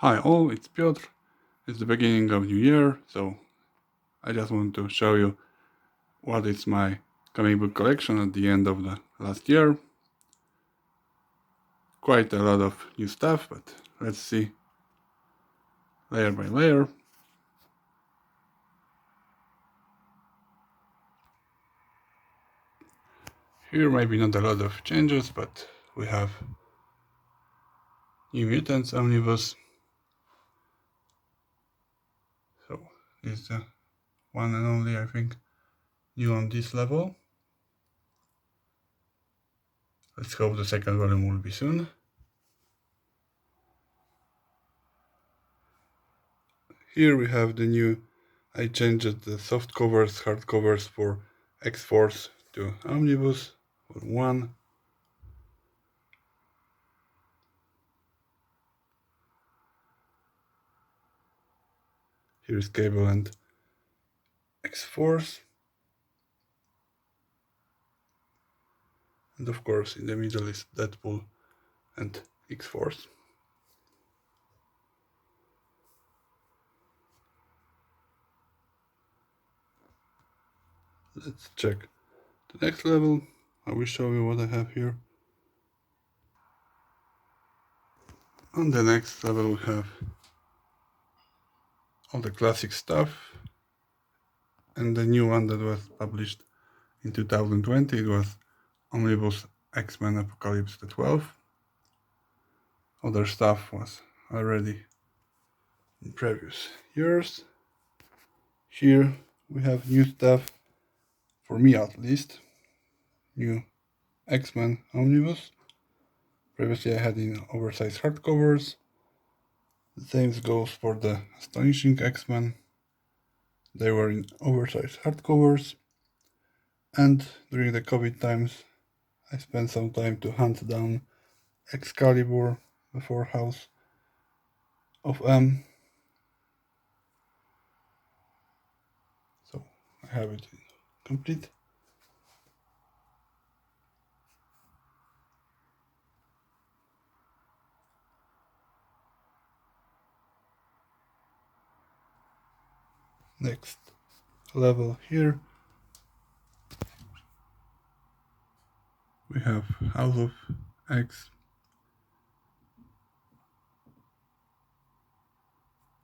Hi all, it's Piotr. It's the beginning of New Year, so I just want to show you what is my comic book collection at the end of the last year. Quite a lot of new stuff, but let's see layer by layer. Here maybe not a lot of changes, but we have New Mutants Omnibus. So this is the one and only, I think, new on this level. Let's hope the second volume will be soon. Here we have the new, I changed the soft covers, hard covers for X-Force to Omnibus for 1. Here's Cable and X-Force. And of course in the middle is Deadpool and X-Force. Let's check the next level. I will show you what I have here. On the next level we have all the classic stuff, and the new one that was published in 2020, it was Omnibus X-Men Apocalypse the 12th. Other stuff was already in previous years. Here we have new stuff, for me at least, new X-Men Omnibus. Previously I had in oversized hardcovers. The same goes for the Astonishing X-Men. They were in oversized hardcovers. And during the COVID times I spent some time to hunt down Excalibur, before House of M. So I have it complete. Next level here we have House of X.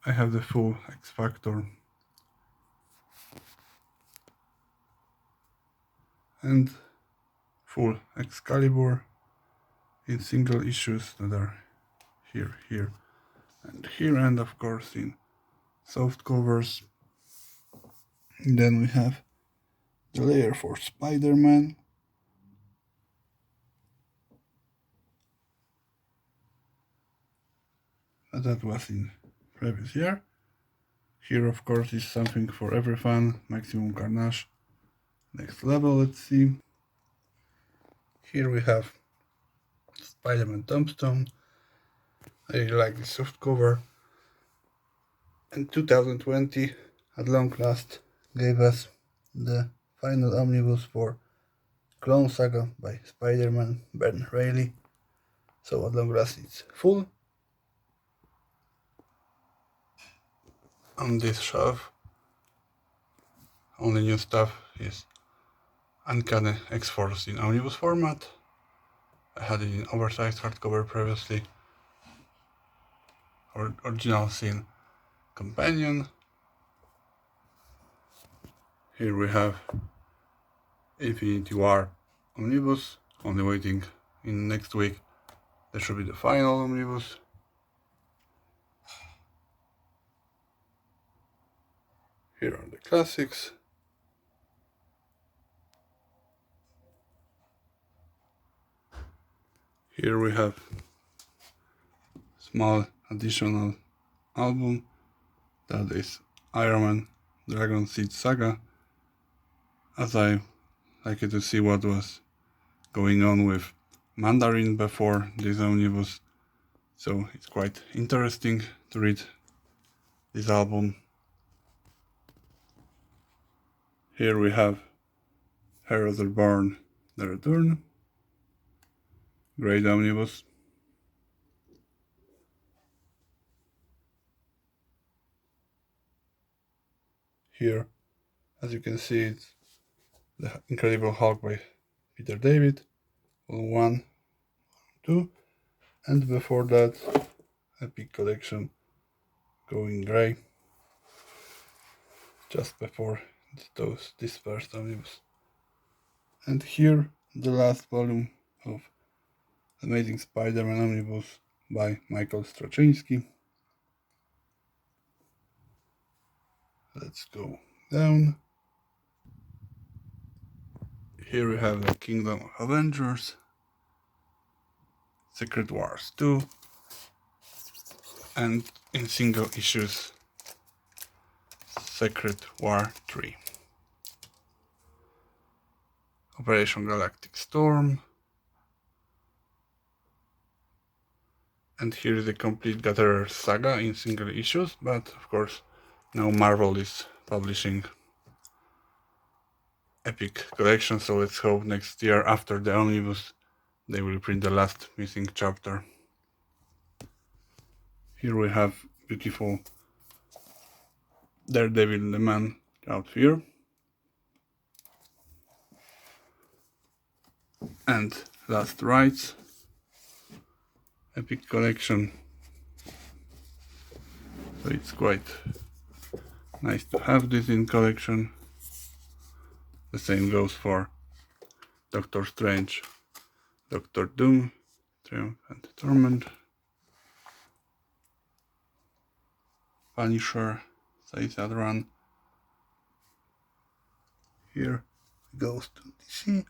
I have the full X Factor and full Excalibur in single issues that are here, and of course in soft covers. And then we have the layer for Spider-Man. That was in previous year. Here of course is something for every fan, Maximum Carnage. Next level, let's see. Here we have Spider-Man Tombstone. I really like this soft cover. And 2020 at long last gave us the final omnibus for Clone Saga by Spider-Man Byrne. So at long last it's full. On this shelf only new stuff is Uncanny X-Force in omnibus format. I had it in oversized hardcover previously. Original Sin Companion. Here we have Infinity War Omnibus, only waiting in next week. There should be the final Omnibus. Here are the classics. Here we have small additional album that is Iron Man Dragon Seed Saga, as I like to see what was going on with Mandarin before this omnibus, so it's quite interesting to read this album. Here we have Heroes Reborn, The Return, great omnibus. Here, as you can see, it's the Incredible Hulk by Peter David, Volume 1, 2, and before that, Epic Collection Going Grey, just before this first omnibus. And here, the last volume of Amazing Spider-Man Omnibus by Michael Straczynski. Let's go down. Here we have the Kingdom of Avengers, Secret Wars 2, and in single issues, Secret War 3. Operation Galactic Storm. And here is the complete Gatherer Saga in single issues, but of course now Marvel is publishing Epic Collection, so let's hope next year after the omnibus they will print the last missing chapter. Here we have beautiful Daredevil the Man out here. And Last Rites Epic Collection. So it's quite nice to have this in collection. The same goes for Doctor Strange, Doctor Doom, Triumph and Torment, Punisher, says Adran. Here goes to DC.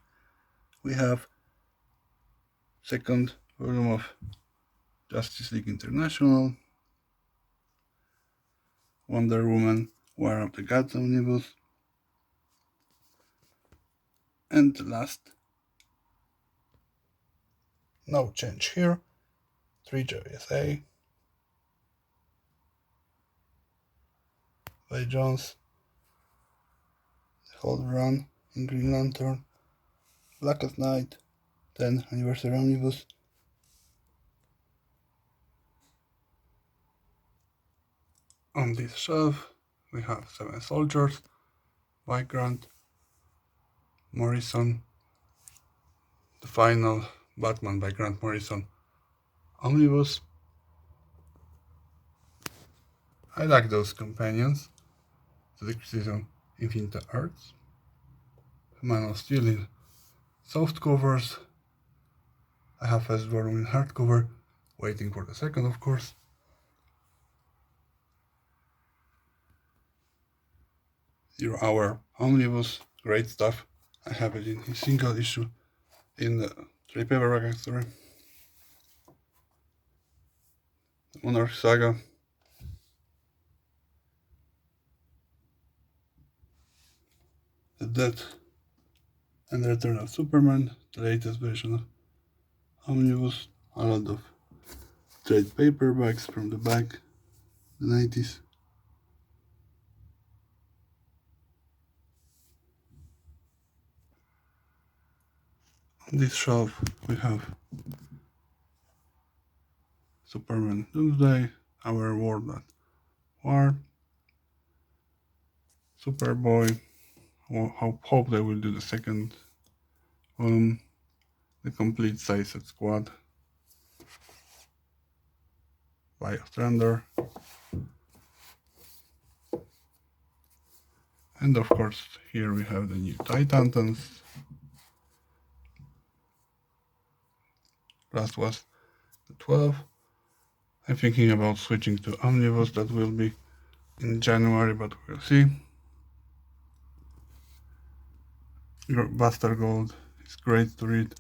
We have second volume of Justice League International, Wonder Woman, War of the Gods Omnibus, and the last, no change here, 3 JSA by Jones, the whole run in Green Lantern, Blackest Night, 10th Anniversary Omnibus. On this shelf we have 7 Soldiers by Grant Morrison, the final Batman by Grant Morrison Omnibus. I like those companions, the Criticism Infinite Earths, Man of Steel in soft covers. I have first volume in hardcover, waiting for the second of course. Zero Hour Omnibus, great stuff. I have it in a single issue in the trade paperback story. Monarch Saga. The Death and Return of Superman, the latest version of Omnibus. A lot of trade paperbacks from the back, the 90s. On this shelf we have Superman Doomsday, Our World at War, Superboy, hope they will do the second volume, the complete size set squad by Ostrander, and of course here we have the new Titans. Last was the 12. I'm thinking about switching to Omnibus, that will be in January, but we'll see. Buster Gold is great to read.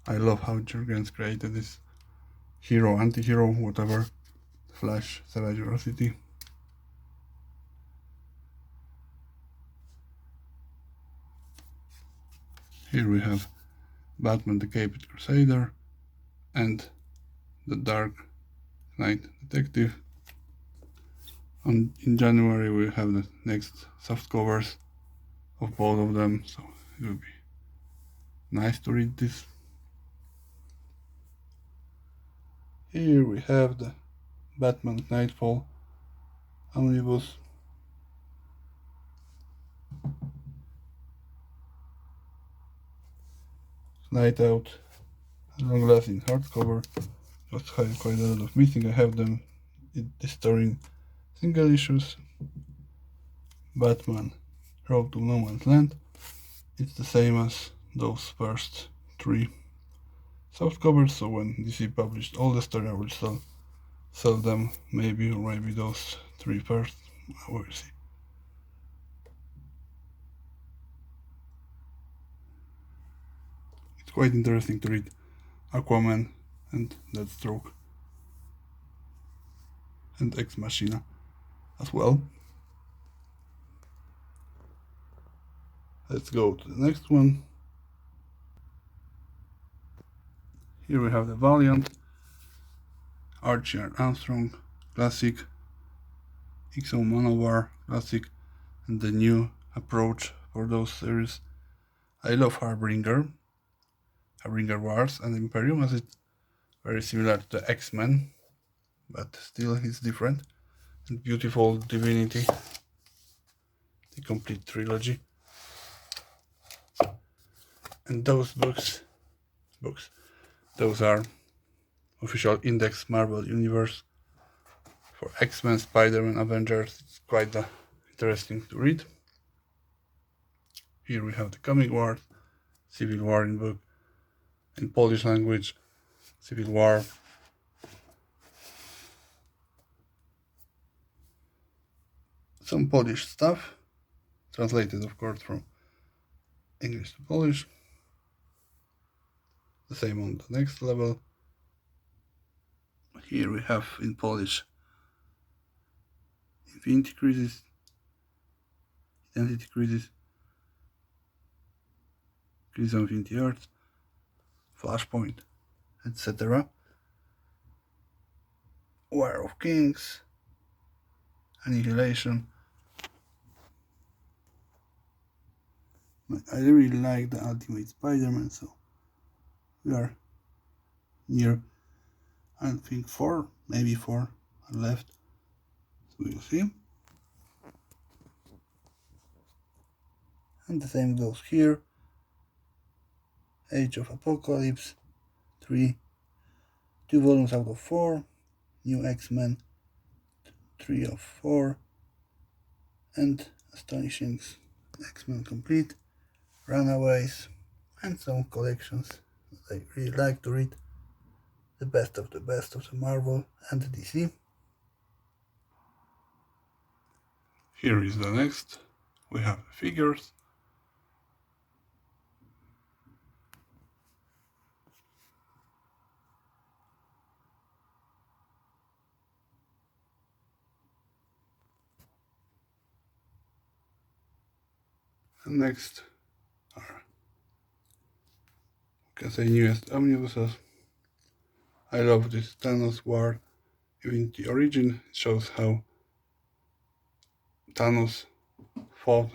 I love how Jurgens created this hero, anti-hero, whatever. Flash, Savage Velocity. Here we have Batman the Caped Crusader and the Dark Knight Detective. In January we have the next soft covers of both of them, so it will be nice to read this. Here we have the Batman Nightfall Omnibus. Night Out, Long Lasting hardcover. Just have quite a lot of missing. I have them in the story in single issues. Batman, Road to No Man's Land. It's the same as those first three soft covers, so when DC published all the story I will sell them, maybe, or maybe those three first. I will see. It's quite interesting to read Aquaman and Deathstroke and Ex Machina as well. Let's go to the next one. Here we have the Valiant, Archie and Armstrong Classic, XO Manowar Classic, and the new approach for those series. I love Harbinger Wars and Imperium, as it's very similar to the X-Men, but still it's different. And Beautiful Divinity, the complete trilogy. And those books, those are official Index Marvel Universe for X-Men, Spider-Man, Avengers. It's quite interesting to read. Here we have the Comic Wars, Civil War in book, in Polish language, Civil War. Some Polish stuff, translated of course from English to Polish. The same on the next level. Here we have in Polish Infinity Crisis, Identity Crisis, Crisis on Infinity Earth, Flashpoint, etc. War of Kings, Annihilation. I really like the Ultimate Spider-Man, so we are near, I think maybe four are left, so we'll see. And the same goes here. Age of Apocalypse 3, 2 volumes out of 4, New X-Men 3 of 4, and Astonishing X-Men Complete, Runaways, and some collections that I really like to read. The best of the Marvel and the DC. Here is the next. We have figures. And next are, you can say, newest omnibuses. I love this Thanos War Unity Origin. It shows how Thanos fought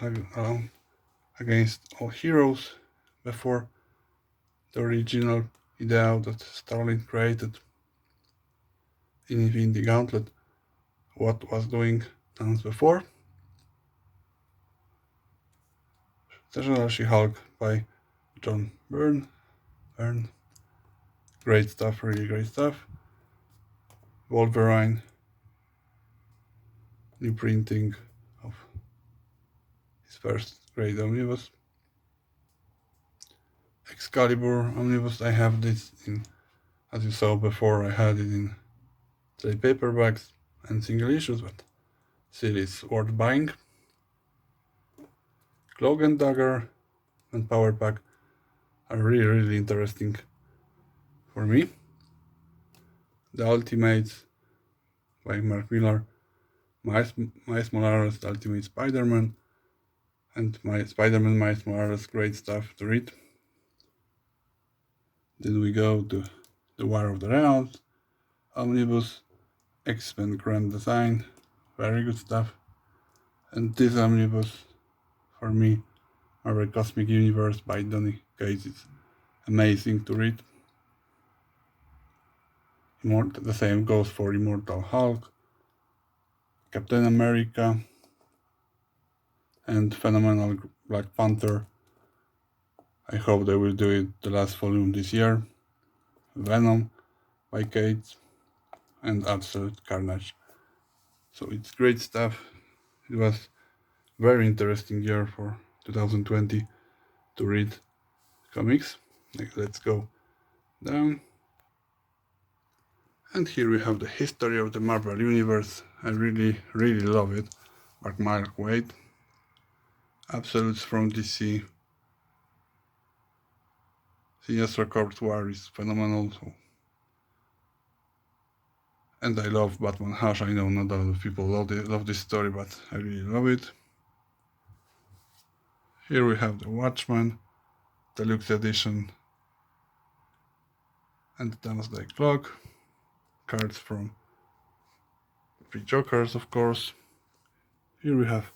against all heroes before the original idea that Starlin created in Infinity Gauntlet, what was doing Thanos before. Special She-Hulk by John Byrne. Great stuff, really great stuff. Wolverine, new printing of his first great omnibus. Excalibur omnibus, I have this in, as you saw before, I had it in trade paperbacks and single issues, but still it's worth buying. Cloak and Dagger and Power Pack are really interesting for me. The Ultimates by Mark Millar, Miles Morales, The Ultimate Spider-Man, and Spider-Man Miles Morales, great stuff to read. Then we go to the War of the Realms omnibus, X-Men Grand Design, very good stuff. And this omnibus, for me, Marvel Cosmic Universe by Donny Cates, is amazing to read. The same goes for Immortal Hulk, Captain America, and Phenomenal Black Panther I hope they will do it the last volume this year. Venom by Kate and Absolute Carnage. So it's great stuff. It was very interesting year for 2020 to read comics. Let's go down. And here we have the history of the Marvel Universe. I really love it. Mark Waid. Absolutes from DC. Sinestro Corps War is phenomenal. And I love Batman Hush. I know not a lot of people love this story, but I really love it. Here we have the Watchmen, Deluxe Edition, and the Doomsday Clock. Cards from Free Jokers, of course. Here we have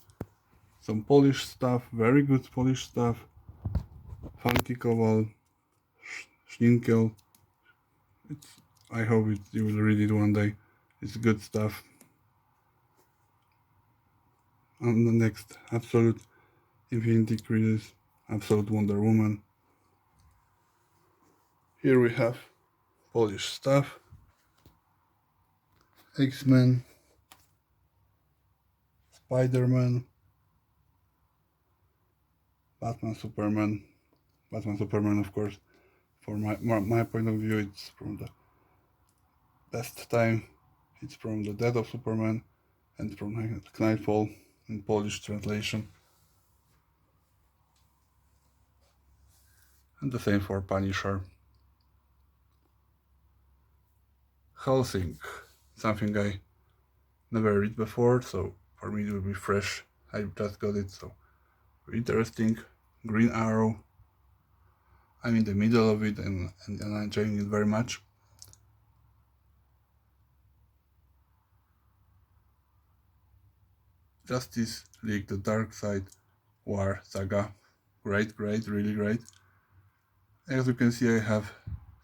some Polish stuff, very good Polish stuff. Funky Kowal, Schninkel. I hope you will read it one day. It's good stuff. And the next, Absolute Infinity Crisis, Absolute Wonder Woman. Here we have Polish stuff. X-Men, Spider-Man, Batman Superman, of course. For my point of view, it's from the best time. It's from the Death of Superman and from Nightfall in Polish translation. And the same for Punisher. Helsing, something I never read before, so for me it will be fresh. I just got it, so interesting. Green Arrow. I'm in the middle of it and I'm enjoying it very much. Justice League, the Dark Side War Saga. Great, really great. As you can see, I have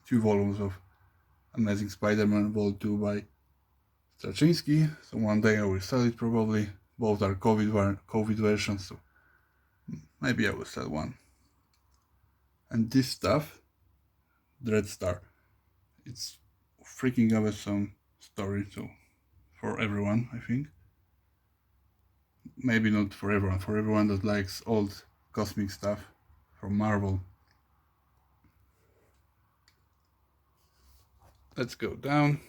2 volumes of Amazing Spider-Man Vol 2 by Straczynski, so one day I will sell it probably. Both are COVID versions, so maybe I will sell one. And this stuff, Dreadstar, it's freaking awesome story, so for everyone, I think. Maybe not for everyone that likes old cosmic stuff from Marvel. Let's go down.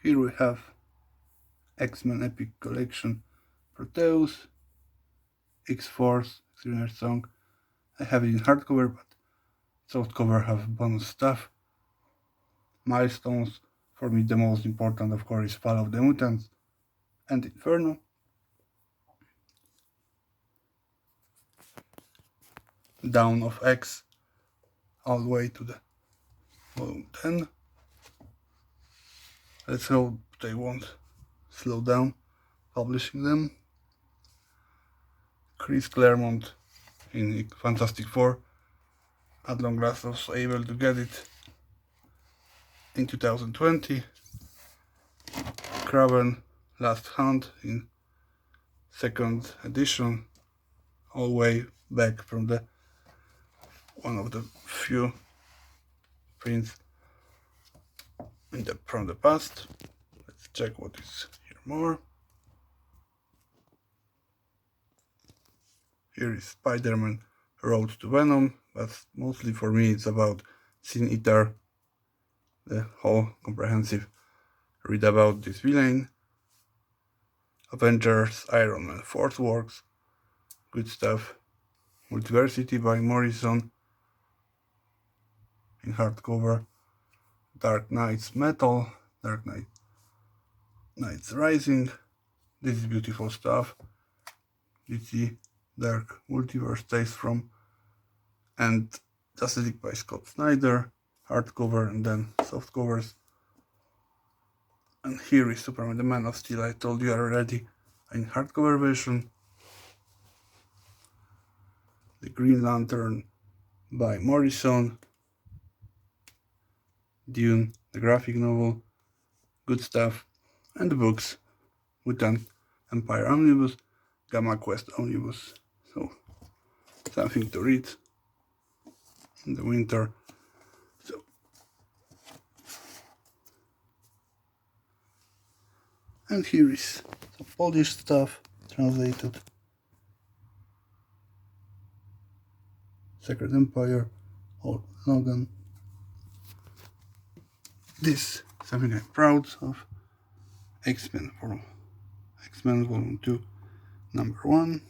Here we have X-Men Epic Collection Proteus, X-Force, Xtreme Song. I have it in hardcover, but softcover have bonus stuff. Milestones. For me, the most important, of course, is Fall of the Mutants and Inferno. Dawn of X, all the way to the volume 10. Let's hope they won't slow down publishing them. Chris Claremont in Fantastic Four. At long last I was able to get it in 2020. Kraven Last Hunt in 2nd edition, all the way back from the one of the few prints from the past. Let's check what is here more. Here is Spider-Man Road to Venom, but mostly for me it's about Sin Eater, the whole comprehensive read about this villain. Avengers, Iron Man, Force Works, good stuff. Multiversity by Morrison in hardcover. Dark Knight's Metal, Dark Knight's Rising. This is beautiful stuff. DC Dark Multiverse Tales from, and Justice League by Scott Snyder, hardcover and then soft covers. And here is Superman the Man of Steel, I told you already, in hardcover version. The Green Lantern by Morrison. Dune, the graphic novel, good stuff. And the books, Mutant Empire Omnibus, Gamma Quest Omnibus. So something to read in the winter. So, and here is some Polish stuff translated. Secret Empire, or Logan. This something I'm proud of. X-Men for X-Men Volume 2, number 1.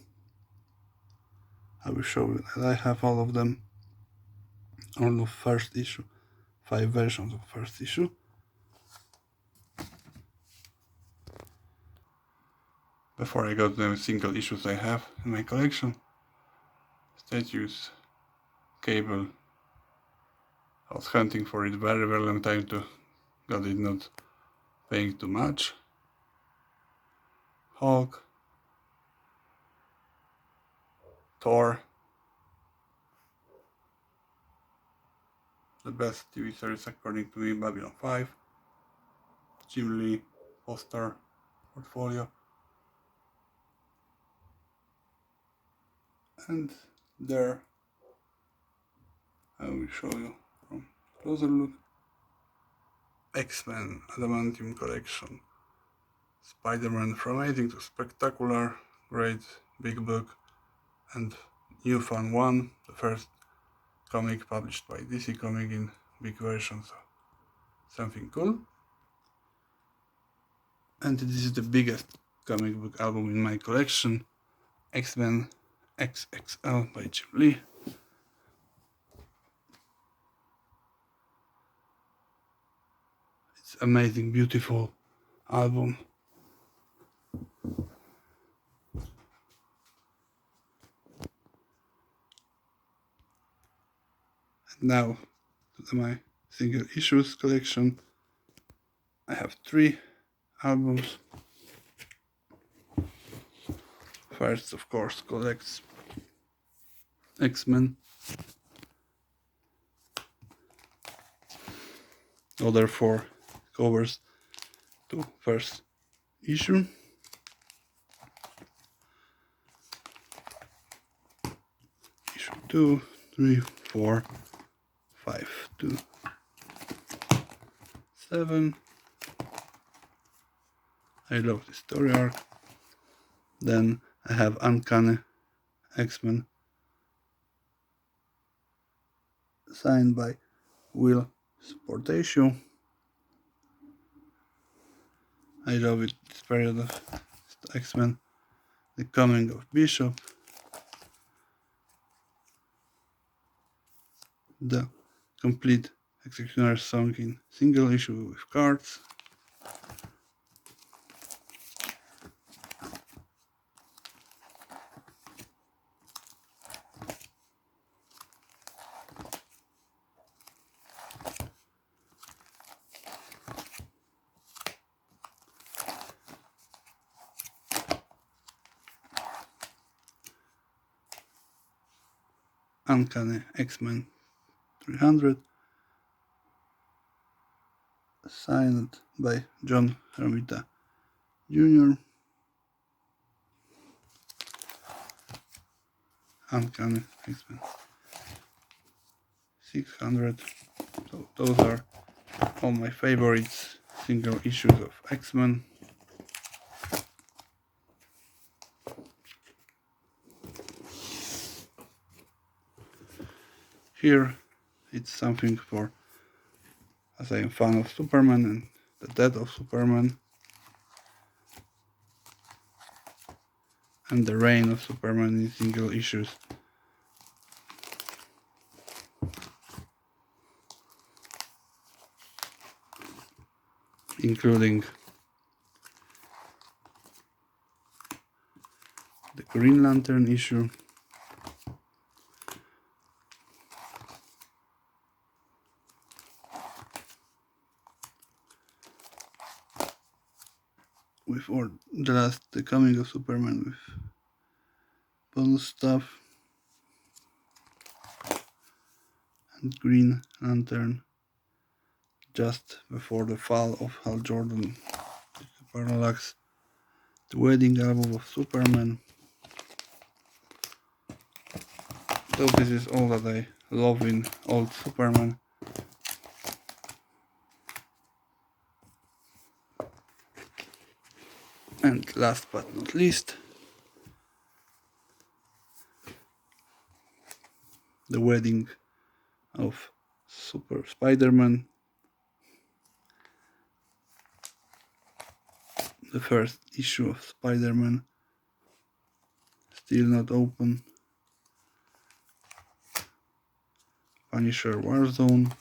I will show you that I have all of them. All of first issue. 5 versions of first issue. Before I go to the single issues I have in my collection. Statues, Cable. I was hunting for it very long time to got it not paying too much. Hulk, Thor, the best TV series according to me, Babylon 5, Jim Lee poster portfolio, and there I will show you from closer look. X-Men Adamantium Collection, Spider-Man from Amazing to Spectacular, great big book, and New Fun 1, the first comic published by DC Comics in big version, so something cool. And this is the biggest comic book album in my collection, X-Men XXL by Jim Lee. It's amazing, beautiful album. And now to my single issues collection. I have 3 albums. First, of course, collects X-Men. Other 4 covers to first issue. Issue 2, 3, 4, 5 to 7. I love the story arc. Then I have Uncanny X-Men, signed by Will Sportatio. I love it, this period of X-Men, the coming of Bishop, the complete Executioner song in single issue with cards, Uncanny X-Men 300, signed by John Romita Jr. Uncanny X-Men 600. So those are all my favorites single issues of X-Men. Here it's something for, as I am fan of Superman and the death of Superman and the reign of Superman in single issues. Including the Green Lantern issue, with all the coming of Superman with bonus stuff, and Green Lantern just before the fall of Hal Jordan, Parallax, the wedding album of Superman, So this is all that I love in old Superman. And last but not least, the wedding of Super Spider-Man. The first issue of Spider-Man, still not open. Punisher Warzone.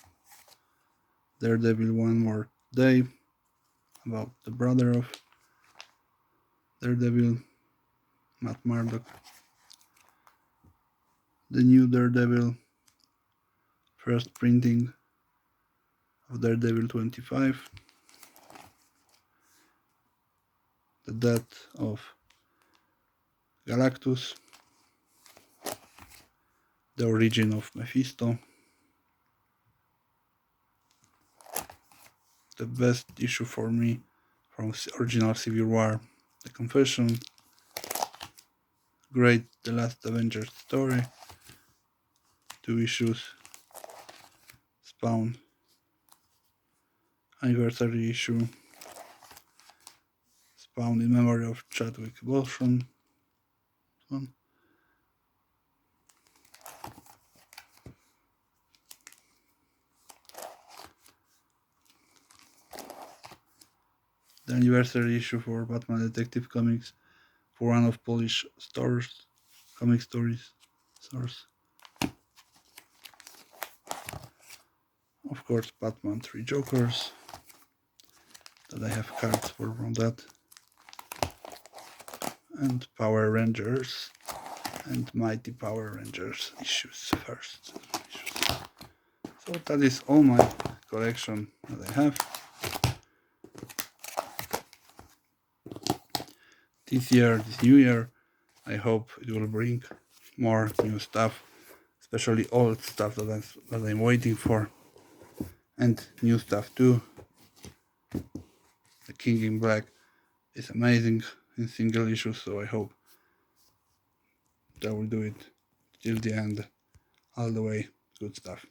Daredevil One More Day, about the brother of Daredevil, Matt Murdock. The new Daredevil, first printing of Daredevil 25. The death of Galactus. The origin of Mephisto. The best issue for me from original Civil War, The Confession. Great The Last Avengers story. 2 issues. Spawn anniversary issue. Spawn in memory of Chadwick Boseman. The anniversary issue for Batman Detective Comics for one of Polish stores, comic stories stores. Of course, Batman 3 Jokers, that I have cards for from that. And Power Rangers and Mighty Power Rangers issues first. So that is all my collection that I have. This new year, I hope it will bring more new stuff, especially old stuff that I'm waiting for, and new stuff too. The King in Black is amazing in single issues, so I hope that will do it till the end, all the way. Good stuff.